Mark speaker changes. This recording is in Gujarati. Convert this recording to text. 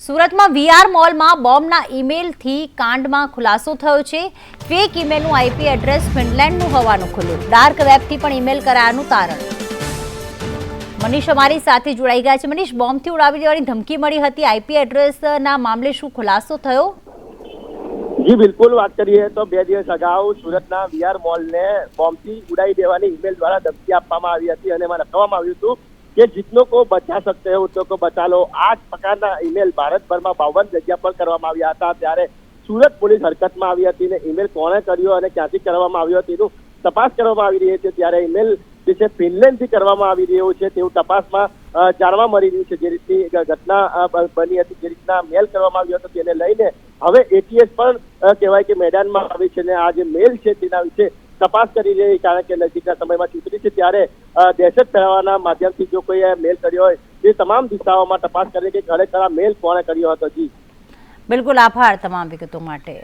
Speaker 1: સુરતમાં વીઆર મોલમાં બોમ્બના ઈમેલથી કાંડમાં ખુલાસો થયો છે। ફેક ઈમેલનું આઈપી એડ્રેસ ફિનલેન્ડનું હોવાનું ખુલ્યું। ડાર્ક વેબથી પણ ઈમેલ કરાયાનું તારણ। મનીષ અમારી સાથે જોડાઈ ગયા છે। મનીષ, બોમ્બથી ઉડાવી દેવાની ધમકી મળી હતી, આઈપી એડ્રેસના મામલે શું ખુલાસો થયો?
Speaker 2: જી બિલકુલ, વાત કરીએ તો 2 દિવસ અગાઉ સુરતના વીઆર મોલને બોમ્બથી ઉડાવી દેવાની ઈમેલ દ્વારા ધમકી આપવામાં આવી હતી અને એમાં લખવામાં આવ્યું હતું કે जितनों को बचा सकते हो उतनों को बचा लो। આ પ્રકારના ઈમેલ ભારતભરમાં 52 જગ્યા પર કરવામાં આવ્યા હતા। ત્યારે સુરત પોલીસ હરકતમાં આવી હતી અને ઈમેલ કોણે કર્યો અને ક્યાંથી કરવામાં આવ્યો તેનું તપાસ કરવામાં આવી રહી છે। ત્યારે ઈમેલ જે છે ફિનલેન્ડથી કરવામાં આવી રહ્યો છે તેવું તપાસમાં જાણવા મળી રહ્યું છે। જે રીતની ઘટના બની હતી, જે રીતના મેલ કરવામાં આવ્યો હતો તેને લઈને હવે એટીએસ પણ કહેવાય કે મેદાનમાં આવી છે અને આ જે મેલ છે તેના વિશે તપાસ કરી રહી, કારણ કે નજીકના સમયમાં ચૂંટણી છે ત્યારે દહેશત ફેલાવવાના માધ્યમથી જો કોઈ મેલ કર્યો હોય તે તમામ દિશાઓમાં તપાસ કરી કે ખરેખર આ મેલ કોણે કર્યો હતો। જી
Speaker 1: બિલકુલ, આભાર તમામ વિગતો માટે।